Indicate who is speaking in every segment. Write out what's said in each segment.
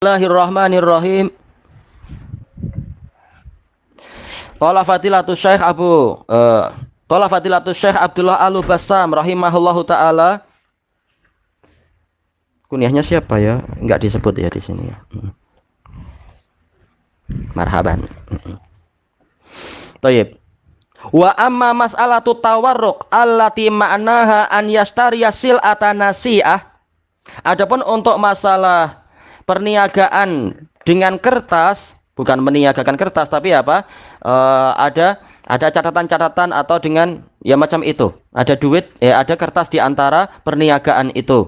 Speaker 1: Bismillahirrahmanirrahim. Qala Fadilatus Syekh Qala Fadilatus Syekh Abdullah Al-Bassam rahimahullahu taala. Kunyahnya siapa ya? Enggak disebut ya di sini ya. Marhaban. Thayyib. Wa amma mas'alatu tawarruq allati ma'naha an yastariya sil'atan nasi'ah. Adapun untuk masalah perniagaan dengan kertas, bukan meniagakan kertas tapi apa? Ada catatan-catatan atau dengan ya macam itu. Ada duit, ada kertas di antara perniagaan itu.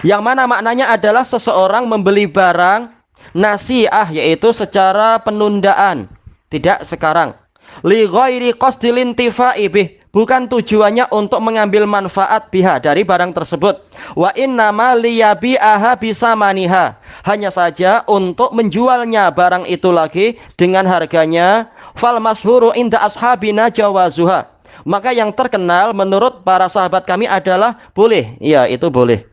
Speaker 1: Yang mana maknanya adalah seseorang membeli barang nasi'ah, yaitu secara penundaan, tidak sekarang. Li ghairi qasdil intifa'i bih, bukan tujuannya untuk mengambil manfaat biha dari barang tersebut. Wa innama liyabi'aha bisamaniha, hanya saja untuk menjualnya barang itu lagi dengan harganya. Fal masyhuru inda ashabina jawazuha, maka yang terkenal menurut para sahabat kami adalah boleh. Ya, itu boleh.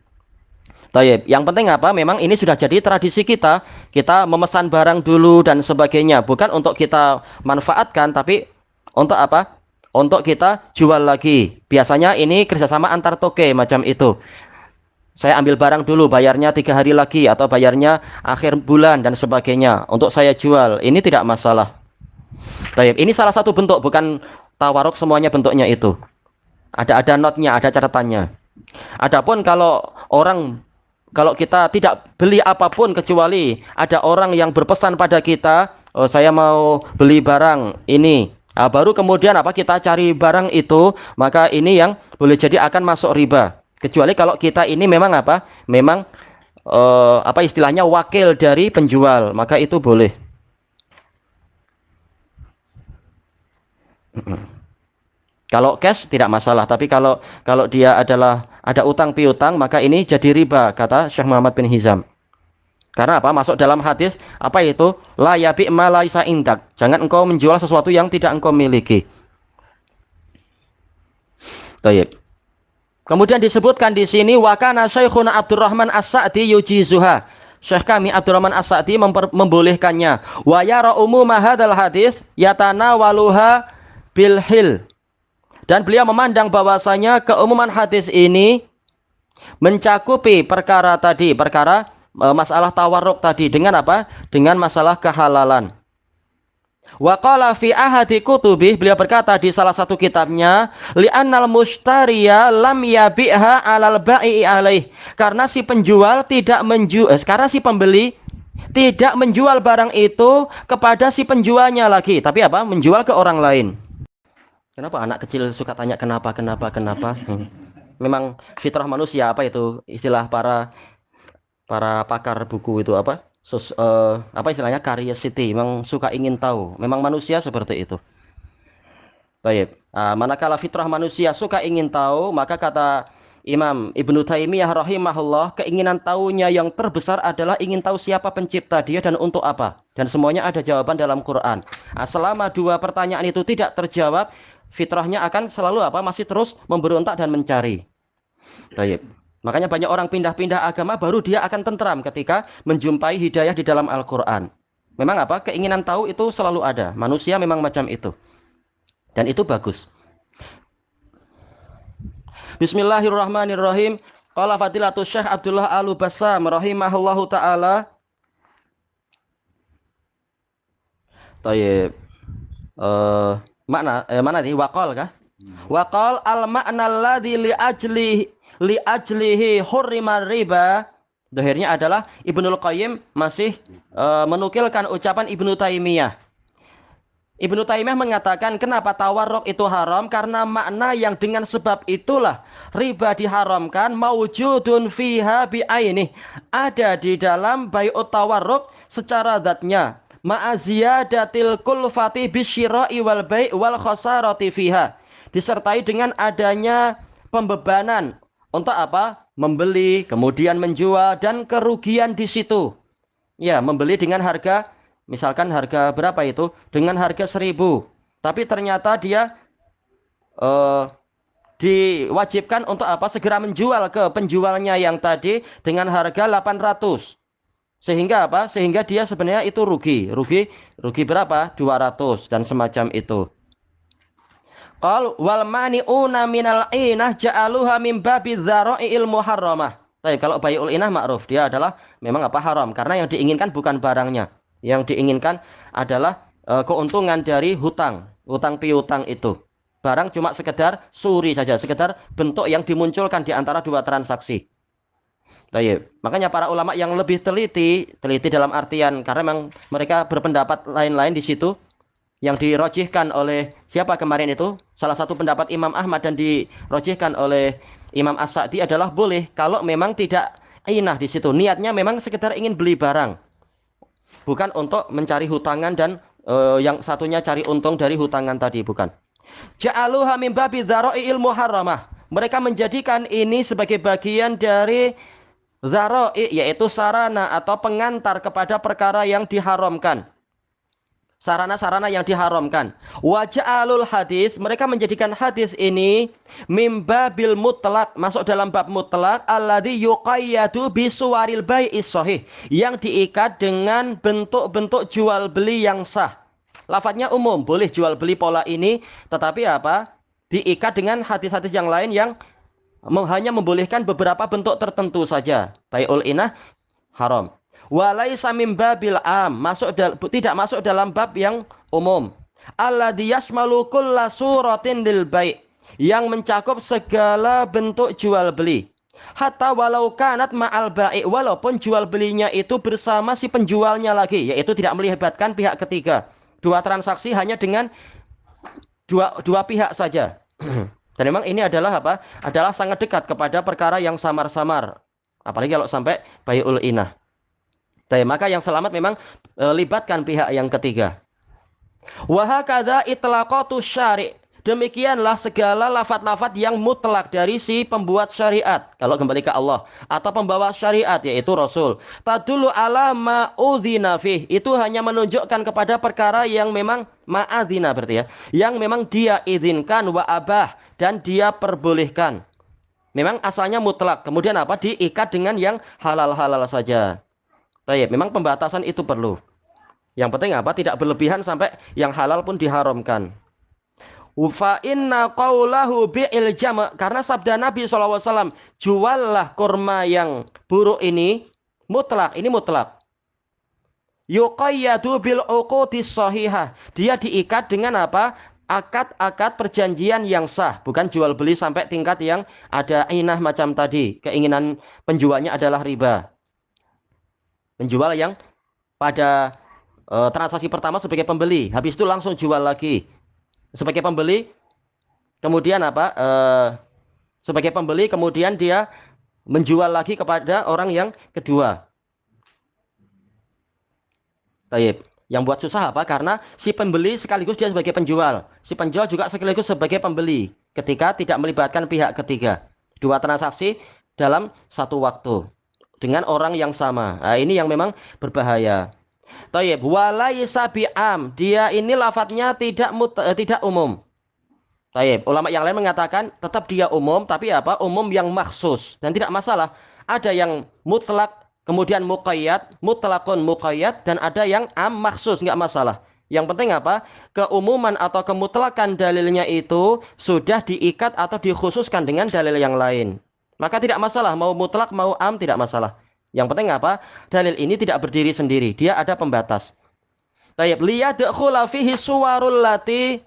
Speaker 1: Tayyib. Yang penting apa? Memang ini sudah jadi tradisi kita. Kita memesan barang dulu dan sebagainya. Bukan untuk kita manfaatkan, tapi untuk apa? Untuk kita jual lagi. Biasanya ini kerjasama antar toke macam itu. Saya ambil barang dulu, bayarnya 3 hari lagi atau bayarnya akhir bulan dan sebagainya. Untuk saya jual. Ini tidak masalah. Tayyib. Ini salah satu bentuk, bukan tawaruk semuanya bentuknya itu. Ada notnya, ada catatannya. Adapun kalau kita tidak beli apapun kecuali ada orang yang berpesan pada kita, oh, saya mau beli barang ini, baru kemudian kita cari barang itu, maka ini yang boleh jadi akan masuk riba. Kecuali kalau kita ini memang memang istilahnya wakil dari penjual, maka itu boleh. Kalau cash tidak masalah, tapi kalau dia ada utang piutang, maka ini jadi riba, kata Syekh Muhammad bin Hizam. Karena apa? Masuk dalam hadis apa itu? La yabi' ma laisa indak. Jangan engkau menjual sesuatu yang tidak engkau miliki. Baik. Kemudian disebutkan di sini wa kana Syekhuna Abdurrahman As-Sa'di yujizuha. Syekh kami Abdurrahman As-Sa'di membolehkannya. Wa yara umuma hadzal hadis yatanawaluha bil hil. Dan beliau memandang bahwasanya keumuman hadis ini mencakupi perkara masalah tawarruk tadi dengan apa? Dengan masalah kehalalan. Wa qala fi ahadi kutubi, beliau berkata di salah satu kitabnya, li'annal mushtariya lam yabi'ha 'alal ba'i alaih. Karena si penjual karena si pembeli tidak menjual barang itu kepada si penjualnya lagi, tapi menjual ke orang lain. Kenapa anak kecil suka tanya kenapa? Memang fitrah manusia, itu istilah para pakar buku itu istilahnya curiosity, memang suka ingin tahu. Memang manusia seperti itu. Baik. Manakala fitrah manusia suka ingin tahu, maka kata Imam Ibnu Taimiyah rahimahullah, keinginan tahunya yang terbesar adalah ingin tahu siapa pencipta dia dan untuk apa. Dan semuanya ada jawaban dalam Quran. Selama 2 pertanyaan itu tidak terjawab, fitrahnya akan selalu masih terus memberontak dan mencari. Baik. Makanya banyak orang pindah-pindah agama baru dia akan tentram ketika menjumpai hidayah di dalam Al-Quran. Memang keinginan tahu itu selalu ada. Manusia memang macam itu. Dan itu bagus. Bismillahirrahmanirrahim. Qala Fadilatus Syekh Abdullah Al-Bassam rahimahullahu taala. Tayyib. Mana nih waqal kah? Waqal al makna alladzi li ajlihi hurrima riba. Dohirnya adalah Ibnul Qayyim masih menukilkan ucapan Ibnu Taimiyah. Ibnu Taimiyah mengatakan kenapa tawarruk itu haram, karena makna yang dengan sebab itulah riba diharamkan maujudun fiha bi'ainih, ada di dalam bai'ut tawarruk secara zatnya. Ma'aziyadatil kulfati bisyira'i wal bai' wal khasarati fiha, disertai dengan adanya pembebanan untuk membeli kemudian menjual dan kerugian di situ. Ya, membeli dengan harga, misalkan harga berapa itu? Dengan harga 1.000, tapi ternyata dia diwajibkan untuk segera menjual ke penjualnya yang tadi dengan harga 800. Sehingga apa? Sehingga dia sebenarnya itu rugi berapa? 200 dan semacam itu. Qal wal mani'una minal inah ja'aluha min babi dzara'iil muharramah. Tapi kalau bai'ul inah ma'ruf, dia adalah memang apa haram karena yang diinginkan bukan barangnya. Yang diinginkan adalah keuntungan dari hutang piutang itu. Barang cuma sekedar suri saja, sekedar bentuk yang dimunculkan di antara dua transaksi. Tayyib. Makanya para ulama yang lebih teliti dalam artian karena memang mereka berpendapat lain-lain di situ yang dirojihkan oleh siapa kemarin itu? Salah satu pendapat Imam Ahmad dan dirojihkan oleh Imam As-Sa'di adalah boleh kalau memang tidak inah di situ. Niatnya memang sekedar ingin beli barang, bukan untuk mencari hutangan dan yang satunya cari untung dari hutangan tadi, bukan. Ja'aluha min babi dzara'iil muharramah. Mereka menjadikan ini sebagai bagian dari dzara'i, yaitu sarana atau pengantar kepada perkara yang diharamkan. Sarana-sarana yang diharamkan. Waja'alul hadis, mereka menjadikan hadis ini mimba bil mutlak, masuk dalam bab mutlak alladzi yuqayyadu bisuwaril bai'is sahih, yang diikat dengan bentuk-bentuk jual beli yang sah. Lafadznya umum, boleh jual beli pola ini, tetapi apa? Diikat dengan hadis-hadis yang lain yang hanya membolehkan beberapa bentuk tertentu saja. Bai'ul inah haram. Walaisa mim babil am, tidak masuk dalam bab yang umum. Alladzi yashmalu kulla suratin lil bai', yang mencakup segala bentuk jual beli. Hatta walau kanat ma'al bai', walaupun jual belinya itu bersama si penjualnya lagi, yaitu tidak melibatkan pihak ketiga. Dua transaksi hanya dengan dua pihak saja. Dan memang ini adalah apa? Adalah sangat dekat kepada perkara yang samar-samar. Apalagi kalau sampai bai'ul inah. Maka yang selamat memang libatkan pihak yang ketiga. Wahakadha itlaqatu syari'. Demikianlah segala lafaz-lafaz yang mutlak dari si pembuat syariat. Kalau kembali ke Allah. Atau pembawa syariat, yaitu Rasul. Tadulu ala ma'udhina fih. Itu hanya menunjukkan kepada perkara yang memang ma'adhina berarti ya. Yang memang dia izinkan wa abah. Dan dia perbolehkan. Memang asalnya mutlak. Kemudian apa? Diikat dengan yang halal-halal saja. Tayyib, memang pembatasan itu perlu. Yang penting apa? Tidak berlebihan sampai yang halal pun diharamkan. Fa inna qaulahu bi'il jama', karena sabda Nabi SAW, juallah kurma yang buruk ini mutlak, ini mutlak. Yuqayyadu bil uqudis sahihah. Dia diikat dengan apa? Akad-akad perjanjian yang sah, bukan jual beli sampai tingkat yang ada inah macam tadi. Keinginan penjualnya adalah riba. Penjual yang pada transaksi pertama sebagai pembeli, habis itu langsung jual lagi sebagai pembeli, kemudian apa? Sebagai pembeli, kemudian dia menjual lagi kepada orang yang kedua. Taib. Yang buat susah apa? Karena si pembeli sekaligus dia sebagai penjual, si penjual juga sekaligus sebagai pembeli. Ketika tidak melibatkan pihak ketiga, dua transaksi dalam satu waktu. Dengan orang yang sama. Nah, ini yang memang berbahaya. Tayyib, walaisa bi'am. Dia ini lafadznya tidak umum. Tayyib, ulama yang lain mengatakan tetap dia umum, tapi apa? Umum yang maksus dan tidak masalah. Ada yang mutlak, kemudian muqayyad, mutlakun muqayyad, dan ada yang am maksus, nggak masalah. Yang penting apa? Keumuman atau kemutlakan dalilnya itu sudah diikat atau dikhususkan dengan dalil yang lain. Maka tidak masalah, mau mutlak, mau am, tidak masalah. Yang penting apa? Dalil ini tidak berdiri sendiri, dia ada pembatas. Tayyib, liyadkhula fihi suwarul lati,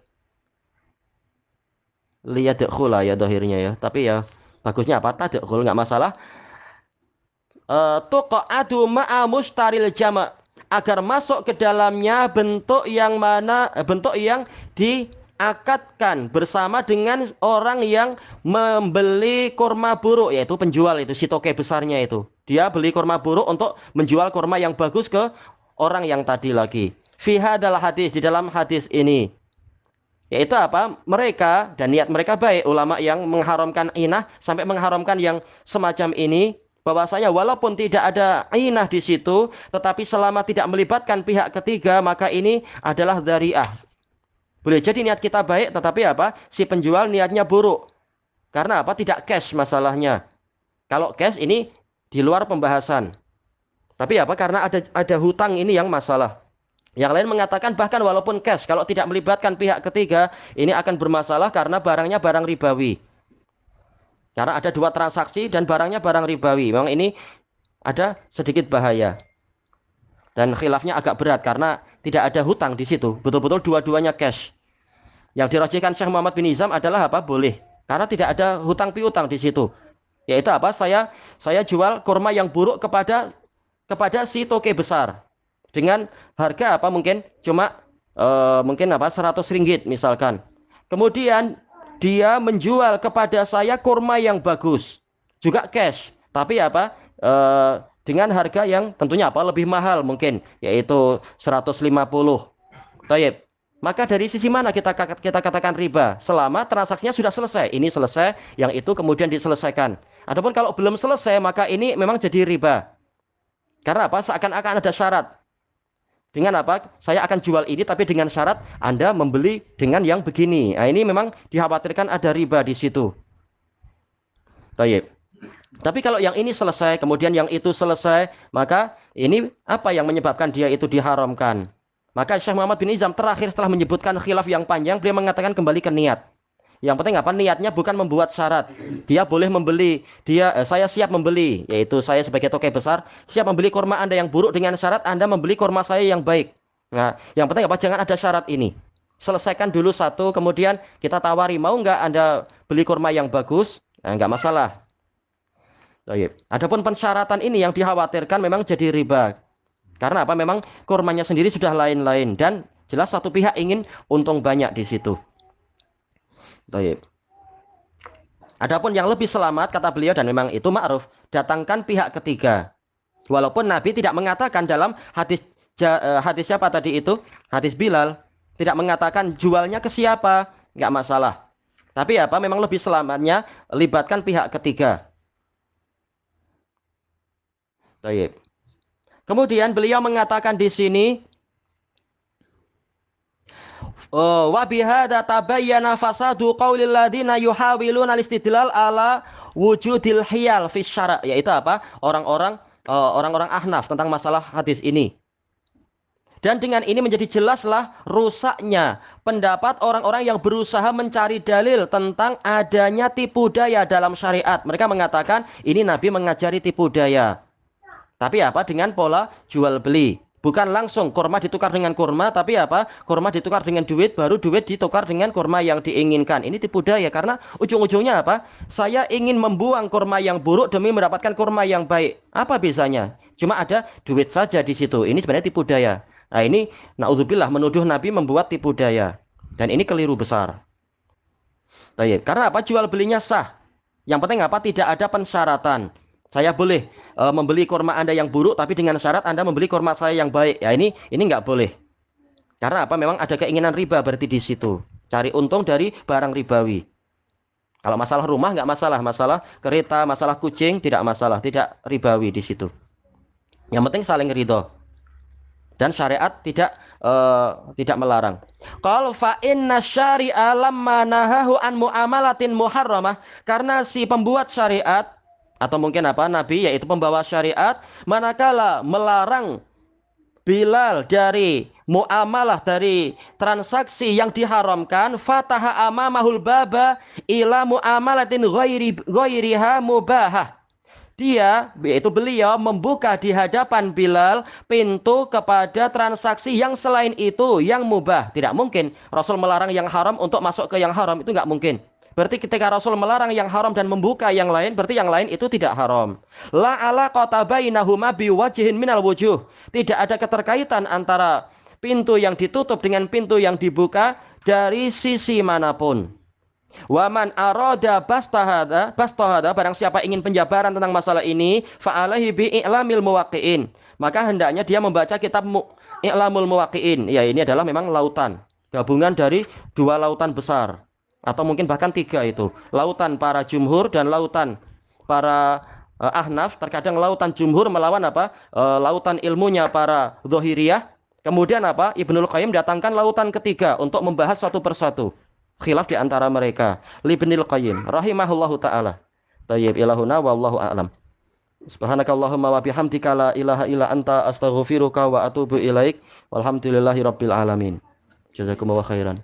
Speaker 1: liyadkhula ya dohirnya ya. Tapi ya bagusnya apa? Tadkhul, nggak masalah. Tuqa'adu ma'a mustaril jama', agar masuk ke dalamnya bentuk yang mana bentuk yang diakatkan bersama dengan orang yang membeli kurma buruk, yaitu penjual itu, si toke besarnya itu. Dia beli kurma buruk untuk menjual kurma yang bagus ke orang yang tadi lagi. Fi hadzal hadis, di dalam hadis ini. Yaitu apa? Mereka dan niat mereka baik, ulama yang mengharamkan inah sampai mengharamkan yang semacam ini, bahwasanya walaupun tidak ada inah di situ, tetapi selama tidak melibatkan pihak ketiga, maka ini adalah dzari'ah. Boleh jadi niat kita baik, tetapi apa? Si penjual niatnya buruk. Karena apa? Tidak cash masalahnya. Kalau cash ini di luar pembahasan. Tapi apa? Karena ada hutang ini yang masalah. Yang lain mengatakan bahkan walaupun cash, kalau tidak melibatkan pihak ketiga, ini akan bermasalah karena barangnya barang ribawi. Karena ada dua transaksi dan barangnya barang ribawi. Memang ini ada sedikit bahaya. Dan khilafnya agak berat karena tidak ada hutang di situ. Betul-betul dua-duanya cash. Yang dirajihkan Syekh Muhammad bin Izam adalah apa? Boleh. Karena tidak ada hutang piutang di situ. Yaitu apa? Saya jual kurma yang buruk kepada si toke besar dengan harga apa mungkin cuma mungkin apa 100 ringgit misalkan. Kemudian dia menjual kepada saya kurma yang bagus, juga cash, tapi apa dengan harga yang tentunya apa lebih mahal mungkin, yaitu 150. Taib. Maka dari sisi mana kita katakan riba? Selama transaksinya sudah selesai. Ini selesai, yang itu kemudian diselesaikan. Adapun kalau belum selesai, maka ini memang jadi riba. Karena apa? Seakan-akan ada syarat. Dengan apa? Saya akan jual ini tapi dengan syarat Anda membeli dengan yang begini. Nah, ini memang dikhawatirkan ada riba di situ. Taib. Tapi kalau yang ini selesai, kemudian yang itu selesai, maka ini apa yang menyebabkan dia itu diharamkan? Maka Syekh Muhammad bin Izam terakhir setelah menyebutkan khilaf yang panjang, beliau mengatakan kembali ke niat. Yang penting apa? Niatnya bukan membuat syarat. Dia boleh membeli, saya siap membeli, yaitu saya sebagai toke besar siap membeli kurma Anda yang buruk dengan syarat Anda membeli kurma saya yang baik. Nah, yang penting apa? Jangan ada syarat ini. Selesaikan dulu satu, kemudian kita tawari, mau nggak Anda beli kurma yang bagus? Nah, nggak masalah. Adapun pensyaratan ini yang dikhawatirkan memang jadi riba. Karena apa? Memang kurmanya sendiri sudah lain-lain dan jelas satu pihak ingin untung banyak di situ. Baik. Adapun yang lebih selamat kata beliau dan memang itu ma'ruf, datangkan pihak ketiga. Walaupun Nabi tidak mengatakan dalam hadis siapa tadi itu? Hadis Bilal tidak mengatakan jualnya ke siapa, nggak masalah. Tapi apa? Memang lebih selamatnya libatkan pihak ketiga. Baik. Kemudian beliau mengatakan di sini wa bihadza tabayyana fasadu qaulil ladina yuhawiluna al-istidlal ala wujudil hiyal fi syara', yaitu apa? Orang-orang Ahnaf tentang masalah hadis ini. Dan dengan ini menjadi jelaslah rusaknya pendapat orang-orang yang berusaha mencari dalil tentang adanya tipu daya dalam syariat. Mereka mengatakan ini Nabi mengajari tipu daya. Tapi apa? Dengan pola jual beli. Bukan langsung kurma ditukar dengan kurma, tapi apa? Kurma ditukar dengan duit, baru duit ditukar dengan kurma yang diinginkan. Ini tipu daya karena ujung-ujungnya apa? Saya ingin membuang kurma yang buruk demi mendapatkan kurma yang baik. Apa bisanya? Cuma ada duit saja di situ. Ini sebenarnya tipu daya. Nah, ini naudzubillah menuduh Nabi membuat tipu daya. Dan ini keliru besar. Karena apa? Jual belinya sah. Yang penting apa? Tidak ada pensyaratan. Saya boleh membeli kurma Anda yang buruk, tapi dengan syarat Anda membeli kurma saya yang baik. Ya ini nggak boleh. Karena apa? Memang ada keinginan riba berarti di situ. Cari untung dari barang ribawi. Kalau masalah rumah nggak masalah, masalah kereta, masalah kucing tidak masalah, tidak ribawi di situ. Yang penting saling ridho. Dan syariat tidak melarang. Kalau fa inna syari'a lamma nahahu an muamalatin muharramah, karena si pembuat syariat atau mungkin apa Nabi yaitu pembawa syariat manakala melarang Bilal dari muamalah dari transaksi yang diharamkan, fataha amamahul baba ila muamalatin ghairiha mubahah. Dia yaitu beliau membuka di hadapan Bilal pintu kepada transaksi yang selain itu yang mubah. Tidak mungkin Rasul melarang yang haram untuk masuk ke yang haram, itu nggak mungkin. Berarti ketika Rasul melarang yang haram dan membuka yang lain, berarti yang lain itu tidak haram. La alaqata bainahuma biwajhin minal wujuh. Tidak ada keterkaitan antara pintu yang ditutup dengan pintu yang dibuka dari sisi manapun. Waman arada bastahada barang siapa ingin penjabaran tentang masalah ini, fa'alaihi bi'lamil muwaqqi'in. Maka hendaknya dia membaca kitab I'lamul Muwaqqi'in. Ya, ini adalah memang lautan, gabungan dari dua lautan besar. Atau mungkin bahkan tiga itu. Lautan para jumhur dan lautan para ahnaf. Terkadang lautan jumhur melawan apa? Lautan ilmunya para Zahiriyah. Kemudian apa? Ibnul Qayyim datangkan lautan ketiga untuk membahas satu persatu. Khilaf di antara mereka. Ibnul Qayyim rahimahullahu ta'ala. Tayyib ilahuna wallahu a'lam. Subhanakallahumma wa bihamdika la ilaha illa anta astaghfiruka wa atubu ilaik. Walhamdulillahi rabbil alamin. Jazakumullah khairan.